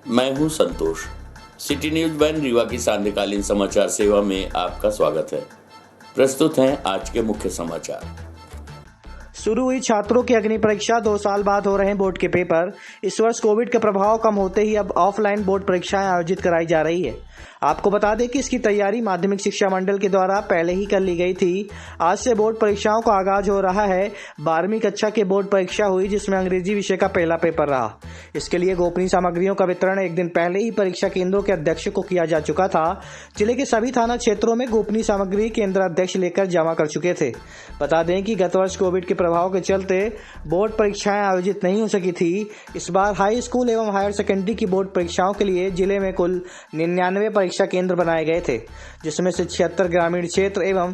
मैं हूं संतोष। City news one Rewa की सांध्यकालीन समाचार सेवा में आपका स्वागत है। प्रस्तुत हैं आज के मुख्य समाचार। शुरू हुई छात्रों की अग्नि परीक्षा, 2 साल बाद हो रहे हैं बोर्ड के पेपर। इस वर्ष कोविड का प्रभाव कम होते ही अब ऑफलाइन बोर्ड परीक्षाएं आयोजित कराई जा रही है। आपको बता दें कि इसकी तैयारी माध्यमिक शिक्षा मंडल के द्वारा पहले ही कर ली गई थी। आज से बोर्ड परीक्षाओं का आगाज हो रहा है। 12वीं कक्षा की बोर्ड परीक्षा हुई, जिसमें अंग्रेजी विषय का पहला पेपर रहा। इसके लिए गोपनीय सामग्रियों का वितरण एक दिन पहले ही परीक्षा केंद्रों के अध्यक्ष को किया जा चुका था। जिले के सभी थाना क्षेत्रों में गोपनीय सामग्री केंद्र अध्यक्ष लेकर जमा कर चुके थे। बता दें कि गत वर्ष कोविड के प्रभाव के चलते बोर्ड परीक्षाएं आयोजित नहीं हो सकी थी। इस बार हाई स्कूल एवं हायर सेकेंडरी की बोर्ड परीक्षाओं के लिए जिले में कुल 99 परीक्षा केंद्र बनाए गए थे, जिसमें से 76 ग्रामीण क्षेत्र एवं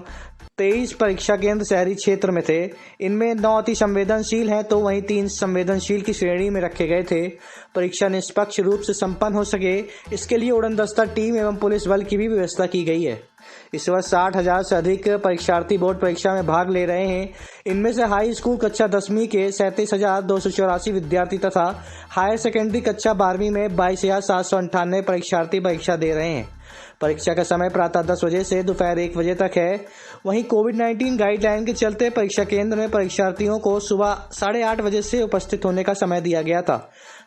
23 परीक्षा केंद्र शहरी क्षेत्र में थे। इनमें 9 अति संवेदनशील हैं तो वहीं 3 संवेदनशील की श्रेणी में रखे गए थे। परीक्षा निष्पक्ष रूप से संपन्न हो सके, इसके लिए उड़न दस्ता टीम एवं पुलिस बल की भी व्यवस्था की गई है। इस वर्ष 60,000 से अधिक परीक्षार्थी बोर्ड परीक्षा में भाग ले रहे हैं। इनमें से हाई स्कूल कक्षा 10वीं के 37,284 विद्यार्थी तथा हायर सेकेंडरी कक्षा 12वीं में 22,798 परीक्षार्थी परीक्षा दे रहे हैं। परीक्षा का समय प्रातः 10 बजे से दोपहर 1 बजे तक है। वहीं कोविड-19 गाइडलाइन के चलते परीक्षा केंद्र में परीक्षार्थियों को सुबह 8:30 बजे से उपस्थित होने का समय दिया गया था,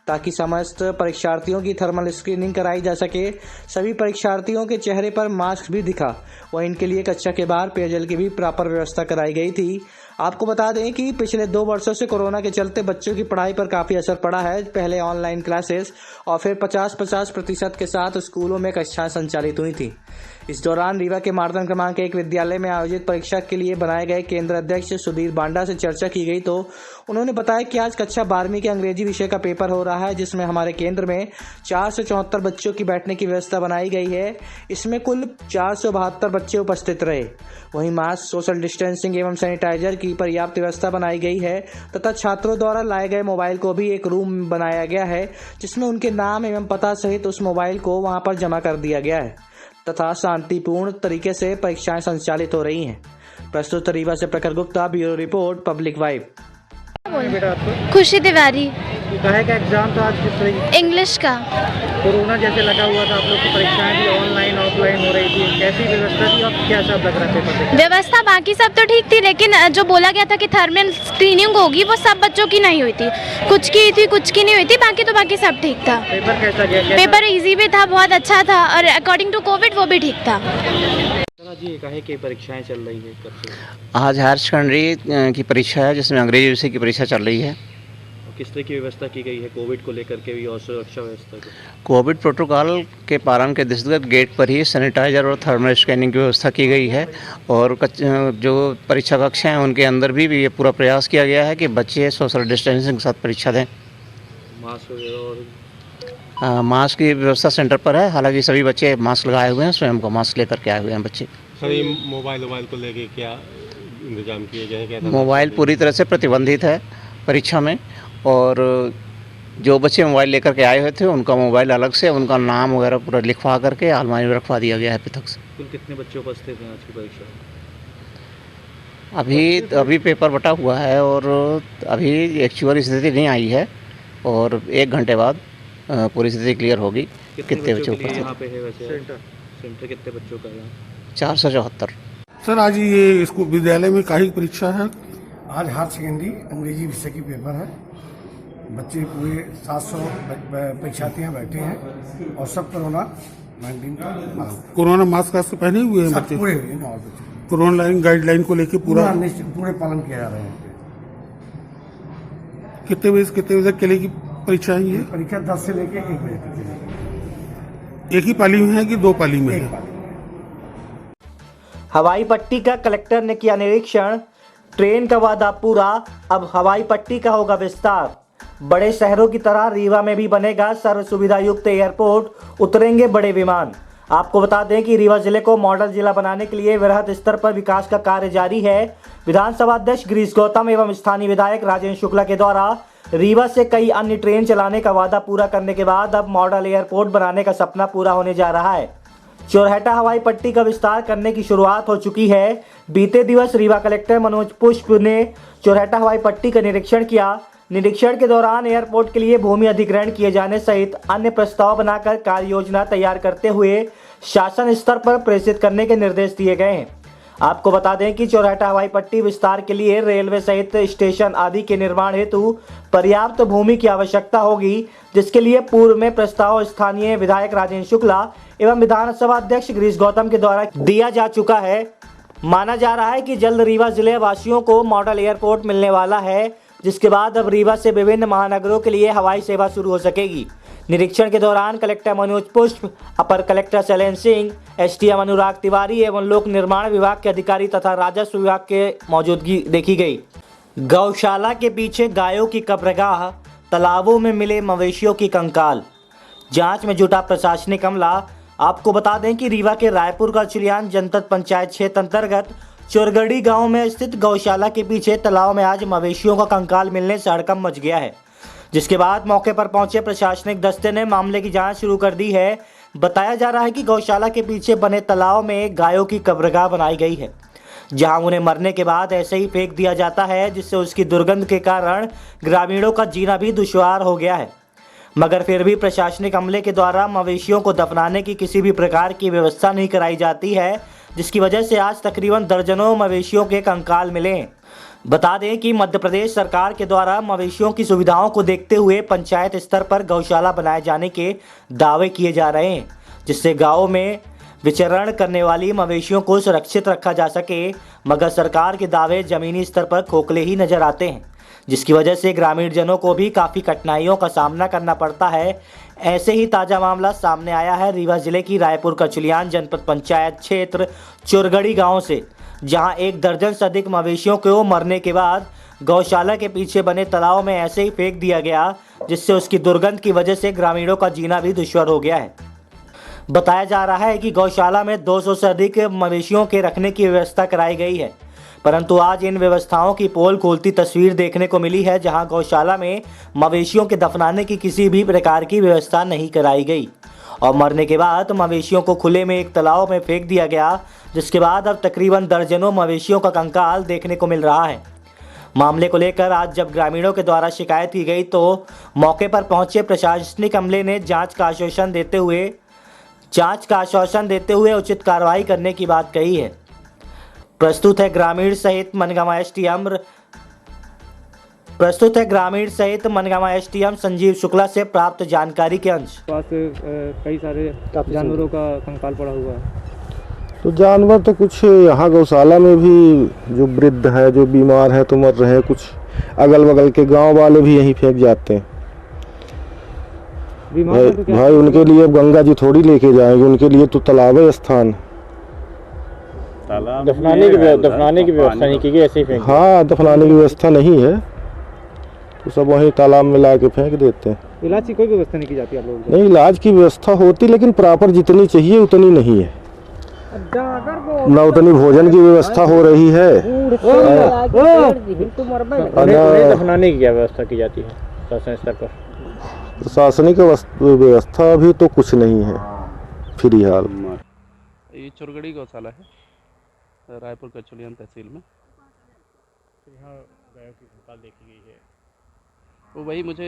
ताकि समस्त परीक्षार्थियों की थर्मल स्क्रीनिंग कराई जा सके। सभी परीक्षार्थियों के चेहरे पर मास्क भी दिखा। वहीं इनके लिए कक्षा के बाहर पेयजल की भी प्रॉपर व्यवस्था कराई गई थी। आपको बता दें कि पिछले 2 वर्षों से कोरोना के चलते बच्चों की पढ़ाई पर काफ़ी असर पड़ा है। पहले ऑनलाइन क्लासेस और फिर 50-50% के साथ स्कूलों में कक्षाएं संचालित हुई थी। इस दौरान रीवा के मार्तन क्रमांक 1 विद्यालय में आयोजित परीक्षा के लिए बनाए गए केंद्र अध्यक्ष सुधीर बांडा से चर्चा की गई तो उन्होंने बताया कि आज कक्षा 12वीं के अंग्रेजी विषय का पेपर हो रहा है, जिसमें हमारे केंद्र में 474 बच्चों की बैठने की व्यवस्था बनाई गई है। इसमें कुल 472 बच्चे उपस्थित रहे। वहीं मास्क, सोशल डिस्टेंसिंग एवं सैनिटाइजर की पर्याप्त व्यवस्था बनाई गई है तथा छात्रों द्वारा लाए गए मोबाइल को भी एक रूम बनाया गया है, जिसमें उनके नाम एवं पता सहित उस मोबाइल को वहां पर जमा कर दिया गया है तथा शांतिपूर्ण तरीके से परीक्षाएं संचालित हो रही हैं। प्रस्तुत रीवा से प्रखर Gupta, bureau report, public vibe. बेटा आपको खुशी तिवारी। काहे का एग्जाम था आज? किस तरह? इंग्लिश का। कोरोना जैसे लगा हुआ था, आप लोग की परीक्षाएं भी ऑनलाइन ऑफलाइन हो रही थी, कैसी व्यवस्था थी और क्या सब लग रहा था? व्यवस्था बाकी सब तो ठीक थी, लेकिन जो बोला गया था कि थर्मल स्क्रीनिंग होगी वो सब बच्चों की नहीं हुई थी। कुछ की थी, कुछ की नहीं हुई थी, बाकी सब ठीक था। पेपर कैसा गया? पेपर इजी भी था, बहुत अच्छा था और अकॉर्डिंग टू कोविड वो भी ठीक था। जी, काहे की परीक्षाएं चल रही है कब से? आज हायर सेकेंडरी की परीक्षा है, जिसमें अंग्रेजी विषय की परीक्षा चल रही है। किस तरह की व्यवस्था की गई है कोविड को लेकर के भी और सुरक्षा व्यवस्था की? कोविड प्रोटोकॉल के पालन के दृष्टिगत गेट पर ही सैनिटाइजर और थर्मल स्कैनिंग की व्यवस्था की गई है और जो परीक्षा कक्षा हैं उनके अंदर भी ये पूरा प्रयास किया गया है कि बच्चे सोशल डिस्टेंसिंग के साथ परीक्षा दें। मास्क वगैरह और मास्क की व्यवस्था सेंटर पर है, हालांकि सभी बच्चे मास्क लगाए हुए हैं, स्वयं को मास्क लेकर के आए हुए हैं बच्चे। सर, मोबाइल को लेके क्या इंतजाम किए गए हैं? मोबाइल पूरी तरह से प्रतिबंधित है परीक्षा में, और जो बच्चे मोबाइल लेकर के आए हुए थे उनका मोबाइल अलग से, उनका नाम वगैरह पूरा लिखवा करके अलमारी में रखवा दिया गया है पृथक से। कुल कितने बच्चे उपस्थित हैं आज की परीक्षा? अभी पेपर बटा हुआ है और अभी एक्चुअल स्थिति नहीं आई है और 1 घंटे बाद पूरी स्थिति क्लियर होगी। कितने बच्चे उपस्थित यहाँ पे है? वैसे सेंटर कितने बच्चों का है? 474। सर, आज ये स्कूल विद्यालय में काहे की परीक्षा है? आज हायर सेकेंडरी अंग्रेजी विषय की पेपर है। बच्चे पूरे 700 परीक्षार्थी यहाँ बैठे हैं और सब कोरोना-19 का मास्क, कोरोना मास्क से पहने हुए हैं बच्चे? पूरे हुए हैं। कोरोना गाइडलाइन को लेके पूरे पालन किया जा रहा है। कितने बजे के लिए की परीक्षा है ये? परीक्षा 10 से लेके 1 बजे तक। एक ही पाली में है कि 2 पाली में है? हवाई पट्टी का कलेक्टर ने किया निरीक्षण। ट्रेन का वादा पूरा, अब हवाई पट्टी का होगा विस्तार। बड़े शहरों की तरह रीवा में भी बनेगा सर्व सुविधा युक्त एयरपोर्ट, उतरेंगे बड़े विमान। आपको बता दें कि रीवा जिले को मॉडल जिला बनाने के लिए वृहद स्तर पर विकास का कार्य जारी है। विधानसभा अध्यक्ष गिरीश गौतम एवं स्थानीय विधायक राजेंद्र शुक्ला के द्वारा रीवा से कई अन्य ट्रेन चलाने का वादा पूरा करने के बाद अब मॉडल एयरपोर्ट बनाने का सपना पूरा होने जा रहा है। चोरहटा हवाई पट्टी का विस्तार करने की शुरुआत हो चुकी है। बीते दिवस रीवा कलेक्टर मनोज पुष्प ने चोरहटा हवाई पट्टी का निरीक्षण किया। निरीक्षण के दौरान एयरपोर्ट के लिए भूमि अधिग्रहण किए जाने सहित अन्य प्रस्ताव बनाकर कार्य योजना तैयार करते हुए शासन स्तर पर प्रेषित करने के निर्देश दिए गए हैं। आपको बता दें कि चौराहा हवाई पट्टी विस्तार के लिए रेलवे सहित स्टेशन आदि के निर्माण हेतु पर्याप्त भूमि की आवश्यकता होगी, जिसके लिए पूर्व में प्रस्ताव स्थानीय विधायक राजेंद्र शुक्ला एवं विधानसभा अध्यक्ष गिरीश गौतम के द्वारा दिया जा चुका है। माना जा रहा है कि जल्द रीवा जिले वासियों को मॉडल एयरपोर्ट मिलने वाला है, जिसके बाद अब रीवा से विभिन्न महानगरों के लिए हवाई सेवा शुरू हो सकेगी। निरीक्षण के दौरान कलेक्टर मनोज पुष्प, अपर कलेक्टर शैलेंद्र सिंह, एसडीएम अनुराग तिवारी एवं लोक निर्माण विभाग के अधिकारी तथा राजस्व विभाग के मौजूदगी देखी गई। गौशाला के पीछे गायों की कब्रगाह, तालाबों में मिले मवेशियों की कंकाल, जांच में जुटा प्रशासनिक अमला। आपको बता दें कि रीवा के रायपुर का चुलियान जनपद पंचायत क्षेत्र अंतर्गत चोरगढ़ी गांव में स्थित गौशाला के पीछे तालाब में आज मवेशियों का कंकाल मिलने से हड़कंप मच गया है, जिसके बाद मौके पर पहुंचे प्रशासनिक दस्ते ने मामले की जांच शुरू कर दी है। बताया जा रहा है कि गौशाला के पीछे बने तालाब में गायों की कब्रगाह बनाई गई है, जहां उन्हें मरने के बाद ऐसे ही फेंक दिया जाता है, जिससे उसकी दुर्गंध के कारण ग्रामीणों का जीना भी दुश्वार हो गया है। मगर फिर भी प्रशासनिक अमले के द्वारा मवेशियों को दफनाने की किसी भी प्रकार की व्यवस्था नहीं कराई जाती है, जिसकी वजह से आज तकरीबन दर्जनों मवेशियों के कंकाल मिले हैं। बता दें कि मध्य प्रदेश सरकार के द्वारा मवेशियों की सुविधाओं को देखते हुए पंचायत स्तर पर गौशाला बनाए जाने के दावे किए जा रहे हैं, जिससे गाँव में विचरण करने वाली मवेशियों को सुरक्षित रखा जा सके। मगर सरकार के दावे जमीनी स्तर पर खोखले ही नजर आते हैं, जिसकी वजह से ग्रामीण जनों को भी काफ़ी कठिनाइयों का सामना करना पड़ता है। ऐसे ही ताज़ा मामला सामने आया है रीवा जिले की रायपुर कचुलियान जनपद पंचायत क्षेत्र चोरगढ़ी गांव से, जहां 1 दर्जन से अधिक मवेशियों को मरने के बाद गौशाला के पीछे बने तालाब में ऐसे ही फेंक दिया गया, जिससे उसकी दुर्गंध की वजह से ग्रामीणों का जीना भी दुश्वार हो गया है। बताया जा रहा है कि गौशाला में 200 से अधिक मवेशियों के रखने की व्यवस्था कराई गई है, परंतु आज इन व्यवस्थाओं की पोल खोलती तस्वीर देखने को मिली है, जहां गौशाला में मवेशियों के दफनाने की किसी भी प्रकार की व्यवस्था नहीं कराई गई और मरने के बाद मवेशियों को खुले में एक तालाब में फेंक दिया गया, जिसके बाद अब तकरीबन दर्जनों मवेशियों का कंकाल देखने को मिल रहा है। मामले को लेकर आज जब ग्रामीणों के द्वारा शिकायत की गई तो मौके पर पहुंचे प्रशासनिक अमले ने जांच का आश्वासन देते हुए उचित कार्रवाई करने की बात कही है। प्रस्तुत है ग्रामीण सहित मनगामा एसडीएम संजीव शुक्ला से प्राप्त जानकारी के अंश। पास कई सारे जानवरों का कंकाल पड़ा हुआ है। तो जानवर तो कुछ यहाँ गौशाला में भी जो वृद्ध है, जो बीमार है तो मर रहे हैं, कुछ अगल बगल के गांव वाले भी यहीं फेंक जाते हैं। भाई उनके लिए गंगा जी थोड़ी लेके जाएंगे, उनके लिए तो तालाब है स्थान। दफनाने की व्यवस्था नहीं की गई, ऐसे ही फेंक। हाँ, दफनाने की व्यवस्था नहीं है तो सब वहीं तालाब में ला के फेंक देते हैं। इलाज की कोई व्यवस्था नहीं की जाती आप लोगों को? नहीं, इलाज की व्यवस्था होती, लेकिन प्रॉपर जितनी चाहिए उतनी नहीं है। न उतनी भोजन की व्यवस्था हो रही है। दफनाने की क्या व्यवस्था की जाती है शासन स्तर पर? प्रशासनिक व्यवस्था भी तो कुछ नहीं है फिलहाल। ये चोरगढ़ी गौशाला है, रायपुर कचुलियान तहसील में। यहाँ गायों की कंकाल देखी गई है, तो वही मुझे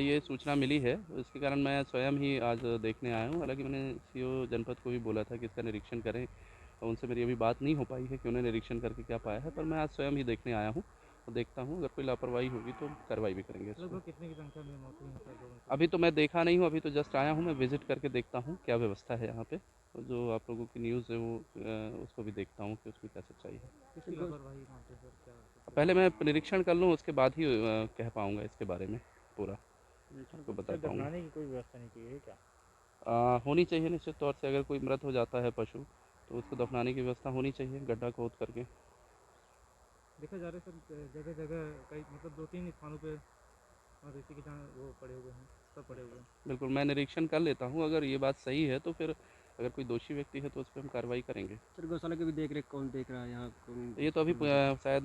ये सूचना मिली है, इसके कारण मैं स्वयं ही आज देखने आया हूँ। हालांकि मैंने सीओ जनपद को भी बोला था कि इसका निरीक्षण करें, और उनसे मेरी अभी बात नहीं हो पाई है कि उन्हें निरीक्षण करके क्या पाया है, पर मैं आज स्वयं ही देखने आया हूँ और देखता हूँ अगर कोई लापरवाही होगी तो कार्रवाई भी करेंगे। कितने की संख्या में मौत हुई है? अभी तो मैं देखा नहीं हूँ, अभी तो जस्ट आया हूँ, मैं विजिट करके देखता हूँ क्या व्यवस्था है यहाँ पे, और जो आप लोगों की न्यूज़ है वो उसको भी देखता हूँ कि उसकी क्या सच्चाई है। पहले मैं निरीक्षण कर लूँ, उसके बाद ही कह पाऊँगा इसके बारे में पूरा, आपको बता पाऊँगा। दफनाने की कोई व्यवस्था नहीं की गई क्या? होनी चाहिए निश्चित तौर से। अगर कोई मृत हो जाता है पशु तो उसको दफनाने की व्यवस्था होनी चाहिए, गड्ढा खोद करके। देखा जा रहा है सर, जगह जगह कई मतलब 2-3 स्थानों पे मवेशी के वो पड़े हुए हैं, सब पड़े हुए हैं। बिल्कुल, मैं निरीक्षण कर लेता हूँ, अगर ये बात सही है तो फिर अगर कोई दोषी व्यक्ति है तो उस पर हम कार्रवाई करेंगे। सर गौशाला की भी देख रेख कौन देख रहा है यहाँ? ये तो अभी शायद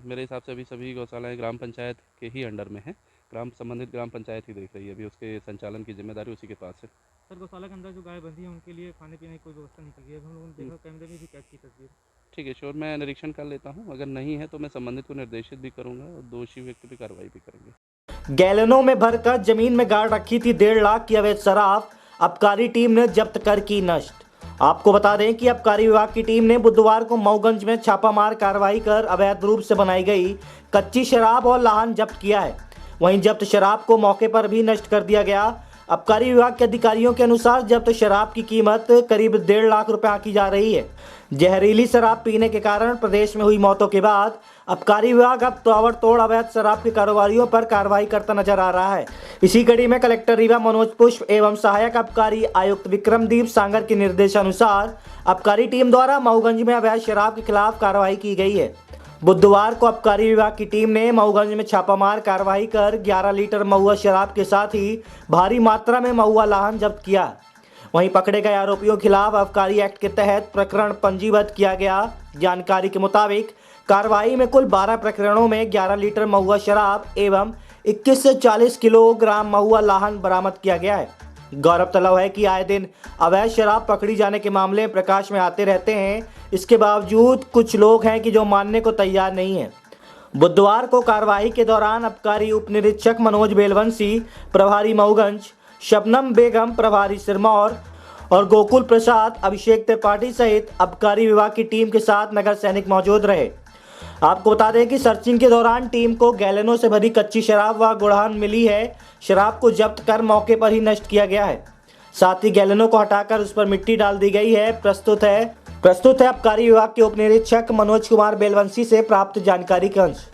मेरे हिसाब से अभी सभी गौशालाएँ ग्राम पंचायत के ही अंडर में है, संबंधित ग्राम पंचायत ही देख रही है, अभी उसके संचालन की जिम्मेदारी उसी के पास है। सर गौशाला के अंदर जो गाय बंधी है उनके लिए खाने पीने की कोई व्यवस्था नहीं की गई है, हम लोगों ने देखा कैमरे में भी कैद की तस्वीर। ठीक है, श्योर, मैं निरीक्षण कर लेता हूँ, अगर नहीं है तो मैं संबंधित को निर्देशित भी करूँगा और दोषी व्यक्ति पर कार्रवाई भी करेंगे। गैलनों में भरकर जमीन में गाड़ रखी थी 1.5 लाख की अवैध शराब, आबकारी टीम ने जब्त कर की नष्ट। आपको बता दें कि आबकारी विभाग की टीम ने बुधवार को मऊगंज में छापामार कार्रवाई कर अवैध रूप से बनाई गई कच्ची शराब और लाहन जब्त किया है। वहीं जब्त शराब को मौके पर भी नष्ट कर दिया गया। आबकारी विभाग के अधिकारियों के अनुसार जब्त शराब की कीमत करीब 1.5 लाख रुपए आंकी जा रही है। जहरीली शराब पीने के कारण प्रदेश में हुई मौतों के बाद आबकारी विभाग अब ताबड़तोड़ अवैध शराब के कारोबारियों पर कार्रवाई करता नजर आ रहा है। इसी कड़ी में कलेक्टर रीवा मनोज पुष्प एवं सहायक आबकारी आयुक्त विक्रमदीप सांगर के निर्देशानुसार आबकारी टीम द्वारा मऊगंज में अवैध शराब के खिलाफ कार्रवाई की गई है। बुधवार को आबकारी विभाग की टीम ने मऊगंज में छापामार कार्रवाई कर 11 लीटर महुआ शराब के साथ ही भारी मात्रा में महुआ लाहन जब्त किया। वहीं पकड़े गए आरोपियों के खिलाफ आबकारी एक्ट के तहत प्रकरण पंजीबद्ध किया गया। जानकारी के मुताबिक कार्रवाई में कुल 12 प्रकरणों में 11 लीटर महुआ शराब एवं 21 से 40 किलोग्राम महुआ लाहन बरामद किया गया है। गौरतलब है कि आए दिन अवैध शराब पकड़ी जाने के मामले प्रकाश में आते रहते हैं। इसके बावजूद कुछ लोग हैं कि जो मानने को तैयार नहीं है। बुधवार को कार्रवाई के दौरान आबकारी उप निरीक्षक मनोज बेलवंशी, प्रभारी मऊगंज, शबनम बेगम, प्रभारी सिरमौर और गोकुल प्रसाद, अभिषेक त्रिपाठी सहित आबकारी विभाग की टीम के साथ नगर सैनिक मौजूद रहे। आपको बता दें कि सर्चिंग के दौरान टीम को गैलनों से भरी कच्ची शराब व गुड़हन मिली है। शराब को जब्त कर मौके पर ही नष्ट किया गया है। साथ ही गैलनों को हटाकर उस पर मिट्टी डाल दी गई है। प्रस्तुत है आबकारी विभाग के उप निरीक्षक मनोज कुमार बेलवंशी से प्राप्त जानकारी का अंश।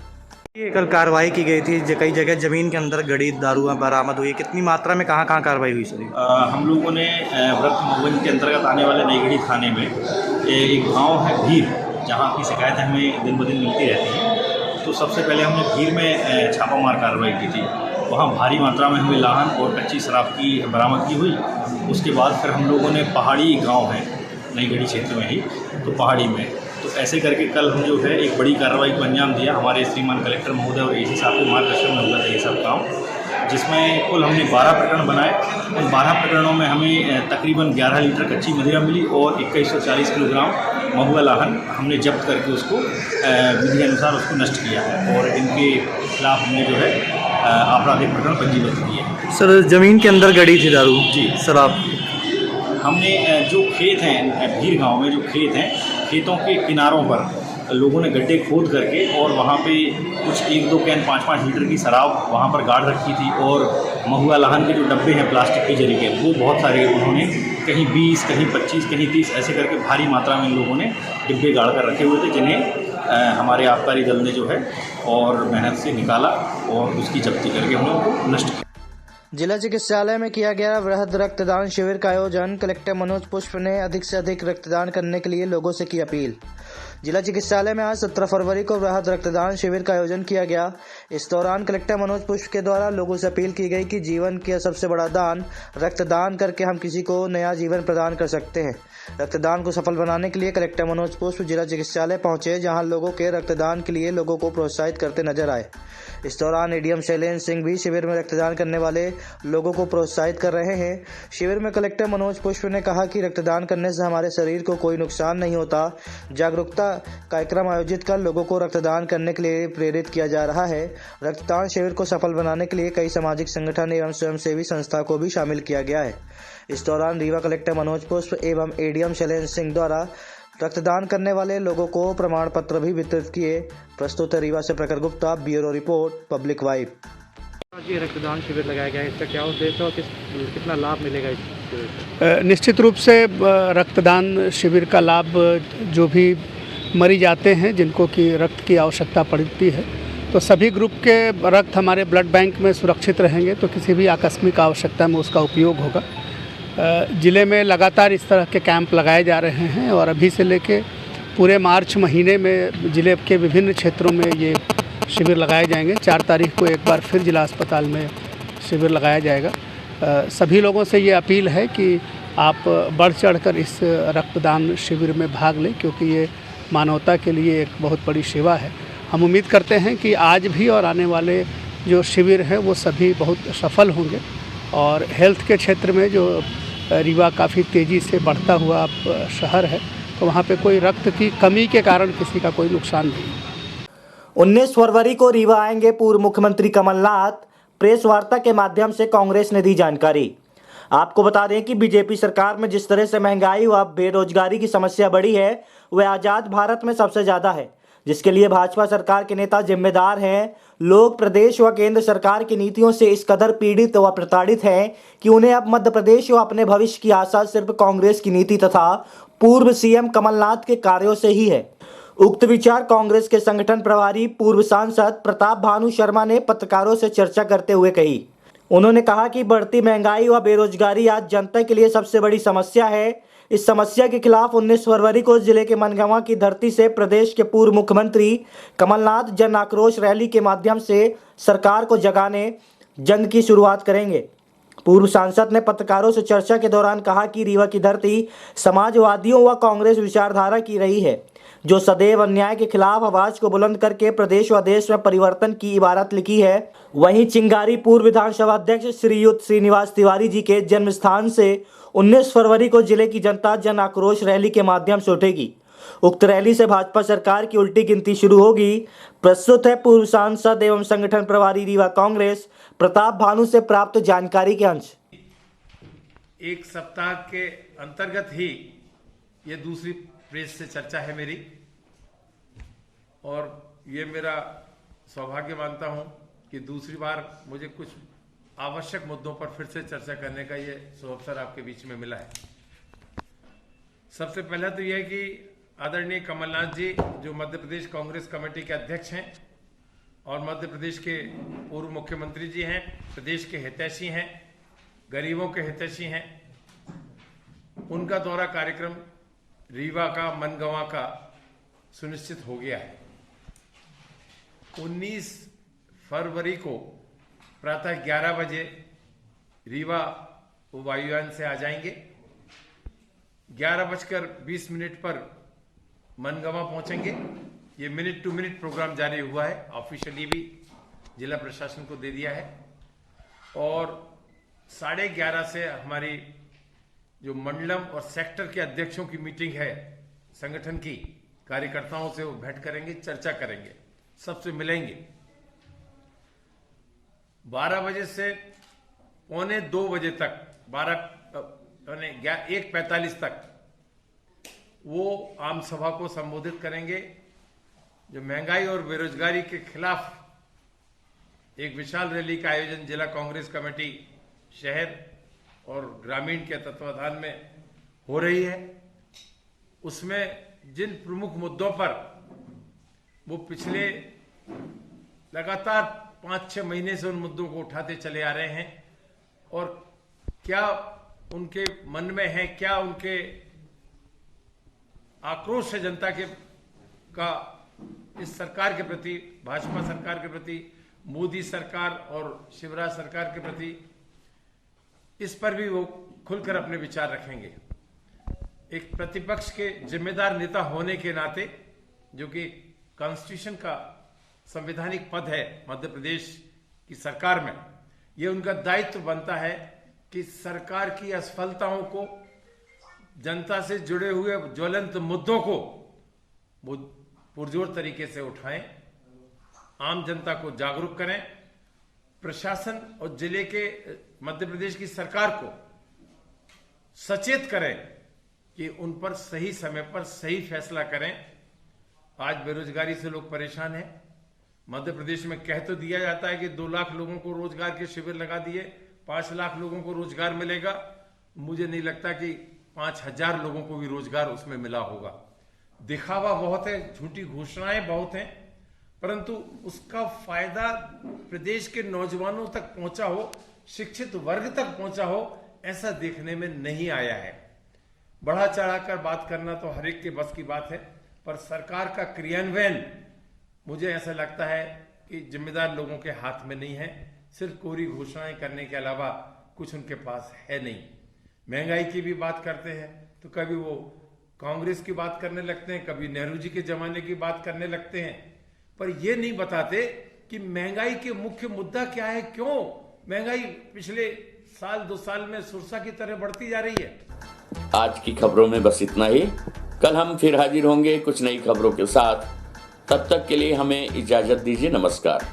ये कल कार्रवाई की गई थी, कई जगह जमीन के अंदर गड़ी दारू बरामद हुई। कितनी मात्रा में कहाँ कार्रवाई हुई सर? हम लोगों ने व्रत मऊगंज के अंतर्गत आने वाले नईगढ़ी थाने में एक गांव है भीर, जहां की शिकायतें हमें दिन ब दिन मिलती रहती हैं। तो सबसे पहले हमने भीर में छापामार कार्रवाई की थी। वहां भारी मात्रा में हमें लाहन और कच्ची शराब की बरामदगी हुई। उसके बाद फिर हम लोगों ने पहाड़ी गाँव है नईगढ़ी क्षेत्र में ही, तो पहाड़ी में तो ऐसे करके कल हम जो है एक बड़ी कार्रवाई को अंजाम दिया। हमारे श्रीमान कलेक्टर महोदय और एसी साहब के मार्गदर्शन में हुआ था ये सब काम, जिसमें कुल हमने 12 प्रकरण बनाए। उन 12 प्रकरणों में हमें तकरीबन 11 लीटर कच्ची मदिरा मिली और 2140 किलोग्राम महुआ लाहन हमने जब्त करके उसको विधि अनुसार उसको नष्ट किया है और इनके खिलाफ हमने जो है आपराधिक प्रकरण पंजीबद्ध किए हैं। सर जमीन के अंदर गड़ी थी दारू जी शराब? हमने जो खेत हैं भीर गांव में, जो खेत हैं, खेतों के किनारों पर लोगों ने गड्ढे खोद करके और वहाँ पे कुछ 1-2 कैन 5-5 लीटर की शराब वहाँ पर गाड़ रखी थी और महुआ लाहन के जो डब्बे हैं प्लास्टिक के जरिए वो बहुत सारे उन्होंने कहीं 20, कहीं 25, कहीं 30 ऐसे करके भारी मात्रा में इन लोगों ने डिब्बे गाड़ कर रखे हुए थे, जिन्हें हमारे आबकारी दल ने जो है और मेहनत से निकाला और उसकी जब्ती करके हमने उनको नष्ट किया। जिला चिकित्सालय में किया गया वृहद रक्तदान शिविर का आयोजन। कलेक्टर मनोज पुष्प ने अधिक से अधिक रक्तदान करने के लिए लोगों से की अपील। जिला चिकित्सालय में आज 17 फरवरी को वृहद रक्तदान शिविर का आयोजन किया गया। इस दौरान कलेक्टर मनोज पुष्प के द्वारा लोगों से अपील की गई कि जीवन का सबसे बड़ा दान रक्तदान करके हम किसी को नया जीवन प्रदान कर सकते हैं। रक्तदान को सफल बनाने के लिए कलेक्टर मनोज पुष्प जिला चिकित्सालय पहुंचे, जहां लोगों के रक्तदान के लिए लोगों को प्रोत्साहित करते नजर आए। इस दौरान एडीएम शैलेंद्र सिंह भी शिविर में रक्तदान करने वाले लोगों को प्रोत्साहित कर रहे हैं। शिविर में कलेक्टर मनोज पुष्प ने कहा कि रक्तदान करने से हमारे शरीर को कोई नुकसान नहीं होता। जागरूकता कार्यक्रम आयोजित कर लोगों को रक्तदान करने के लिए प्रेरित किया जा रहा है। रक्तदान शिविर को सफल बनाने के लिए कई सामाजिक संगठन एवं स्वयंसेवी संस्था को भी शामिल किया गया है। इस दौरान रीवा कलेक्टर मनोज पुष्प एवं एडीएम शैलेंद्र सिंह द्वारा रक्तदान करने वाले लोगों को प्रमाण पत्र भी वितरित किए। प्रस्तुत है रीवा से प्रखर Gupta, bureau report, public vibe. ये रक्तदान शिविर लगाया गया है, इसका क्या उद्देश्य और कितना लाभ मिलेगा इस शिविर से? निश्चित रूप से रक्तदान शिविर का लाभ जो भी मरीज आते हैं जिनको कि रक्त की आवश्यकता पड़ती है, तो सभी ग्रुप के रक्त हमारे ब्लड बैंक में सुरक्षित रहेंगे, तो किसी भी आकस्मिक आवश्यकता में उसका उपयोग होगा। ज़िले में लगातार इस तरह के कैंप लगाए जा रहे हैं और अभी से लेके पूरे मार्च महीने में ज़िले के विभिन्न क्षेत्रों में ये शिविर लगाए जाएंगे। 4 तारीख को एक बार फिर जिला अस्पताल में शिविर लगाया जाएगा। सभी लोगों से ये अपील है कि आप बढ़ चढ़कर इस रक्तदान शिविर में भाग लें, क्योंकि ये मानवता के लिए एक बहुत बड़ी सेवा है। हम उम्मीद करते हैं कि आज भी और आने वाले जो शिविर हैं वो सभी बहुत सफल होंगे और हेल्थ के क्षेत्र में जो रीवा काफ़ी तेज़ी से बढ़ता हुआ शहर है, तो वहाँ पे कोई रक्त की कमी के कारण किसी का कोई नुकसान नहीं। 19 फरवरी को रीवा आएंगे पूर्व मुख्यमंत्री कमलनाथ। प्रेस वार्ता के माध्यम से कांग्रेस ने दी जानकारी। आपको बता दें कि बीजेपी सरकार में जिस तरह से महंगाई व बेरोजगारी की समस्या बढ़ी है वह आजाद भारत में सबसे ज्यादा है, जिसके लिए भाजपा सरकार के नेता जिम्मेदार हैं। लोग प्रदेश व केंद्र सरकार की नीतियों से इस कदर पीड़ित व प्रताड़ित हैं कि उन्हें अब मध्य प्रदेश व अपने भविष्य की आशा सिर्फ कांग्रेस की नीति तथा पूर्व सीएम कमलनाथ के कार्यों से ही है। उक्त विचार कांग्रेस के संगठन प्रभारी पूर्व सांसद प्रताप भानु शर्मा ने पत्रकारों से चर्चा करते हुए कही। उन्होंने कहा कि बढ़ती महंगाई व बेरोजगारी आज जनता के लिए सबसे बड़ी समस्या है। इस समस्या के खिलाफ 19 फरवरी को जिले के मनगांव की धरती से प्रदेश के पूर्व मुख्यमंत्री कमलनाथ जन आक्रोश रैली के माध्यम से सरकार को जगाने जंग की शुरुआत करेंगे। पूर्व सांसद ने पत्रकारों से चर्चा के दौरान कहा कि रीवा की धरती समाजवादियों व कांग्रेस विचारधारा की रही है, जो सदैव अन्याय के खिलाफ आवाज को बुलंद करके प्रदेश व देश में परिवर्तन की इबारत लिखी है। वहीं चिंगारी पूर्व विधानसभा अध्यक्ष श्रीयुत श्रीनिवास तिवारी जी के जन्म स्थान से 19 फरवरी को जिले की जनता जन आक्रोश रैली के माध्यम से उठेगी। उक्त रैली से भाजपा सरकार की उल्टी गिनती शुरू होगी। प्रस्तुत है पूर्व सांसद एवं संगठन प्रभारी रीवा कांग्रेस प्रताप भानु से प्राप्त जानकारी के अंश। एक सप्ताह के अंतर्गत ही ये दूसरी प्रेस से चर्चा है मेरी, और ये मेरा सौभाग्य मानता हूं कि दूसरी बार मुझे कुछ आवश्यक मुद्दों पर फिर से चर्चा करने का ये सुअवसर आपके बीच में मिला है। सबसे पहला तो यह है कि आदरणीय कमलनाथ जी, जो मध्य प्रदेश कांग्रेस कमेटी के अध्यक्ष हैं और मध्य प्रदेश के पूर्व मुख्यमंत्री जी हैं, प्रदेश के हितैषी हैं, गरीबों के हितैषी हैं, उनका दौरा कार्यक्रम रीवा का, मनगांव का सुनिश्चित हो गया है। 19 फरवरी को प्रातः 11 बजे रीवा वायुयान से आ जाएंगे। 11:20 पर मनगांव पहुंचेंगे। ये मिनट टू मिनट प्रोग्राम जारी हुआ है, ऑफिशियली भी जिला प्रशासन को दे दिया है। और 11:30 से हमारी जो मंडलम और सेक्टर के अध्यक्षों की मीटिंग है संगठन की, कार्यकर्ताओं से वो भेंट करेंगे, चर्चा करेंगे, सबसे मिलेंगे। 12 बजे से 1:45 बजे तक, 1:45 तक वो आम सभा को संबोधित करेंगे। जो महंगाई और बेरोजगारी के खिलाफ एक विशाल रैली का आयोजन जिला कांग्रेस कमेटी शहर और ग्रामीण के तत्वाधान में हो रही है, उसमें जिन प्रमुख मुद्दों पर वो पिछले लगातार 5-6 महीने से उन मुद्दों को उठाते चले आ रहे हैं और क्या उनके मन में है, क्या उनके आक्रोश है जनता के का इस सरकार के प्रति, भाजपा सरकार के प्रति, मोदी सरकार और शिवराज सरकार के प्रति, इस पर भी वो खुलकर अपने विचार रखेंगे। एक प्रतिपक्ष के जिम्मेदार नेता होने के नाते, जो कि कॉन्स्टिट्यूशन का संवैधानिक पद है मध्य प्रदेश की सरकार में, ये उनका दायित्व बनता है कि सरकार की असफलताओं को, जनता से जुड़े हुए ज्वलंत मुद्दों को वो पुरजोर तरीके से उठाएं, आम जनता को जागरूक करें, प्रशासन और जिले के मध्य प्रदेश की सरकार को सचेत करें कि उन पर सही समय पर सही फैसला करें। आज बेरोजगारी से लोग परेशान हैं। मध्य प्रदेश में कह तो दिया जाता है कि 2 लाख लोगों को रोजगार के शिविर लगा दिए, 5 लाख लोगों को रोजगार मिलेगा। मुझे नहीं लगता कि 5,000 लोगों को भी रोजगार उसमें मिला होगा। दिखावा बहुत है, झूठी घोषणाएं बहुत हैं, परंतु उसका फायदा प्रदेश के नौजवानों तक पहुंचा हो, शिक्षित वर्ग तक पहुंचा हो, ऐसा देखने में नहीं आया है। बढ़ा चढ़ाकर बात करना तो हर एक के बस की बात है, पर सरकार का क्रियान्वयन मुझे ऐसा लगता है कि जिम्मेदार लोगों के हाथ में नहीं है। सिर्फ कोरी घोषणाएं करने के अलावा कुछ उनके पास है नहीं। महंगाई की भी बात करते हैं तो कभी वो कांग्रेस की बात करने लगते हैं, कभी नेहरू जी के जमाने की बात करने लगते हैं, पर ये नहीं बताते कि महंगाई के मुख्य मुद्दा क्या है, क्यों महंगाई पिछले 1-2 साल में सुरसा की तरह बढ़ती जा रही है। आज की खबरों में बस इतना ही। कल हम फिर हाजिर होंगे कुछ नई खबरों के साथ। तब तक के लिए हमें इजाजत दीजिए। नमस्कार।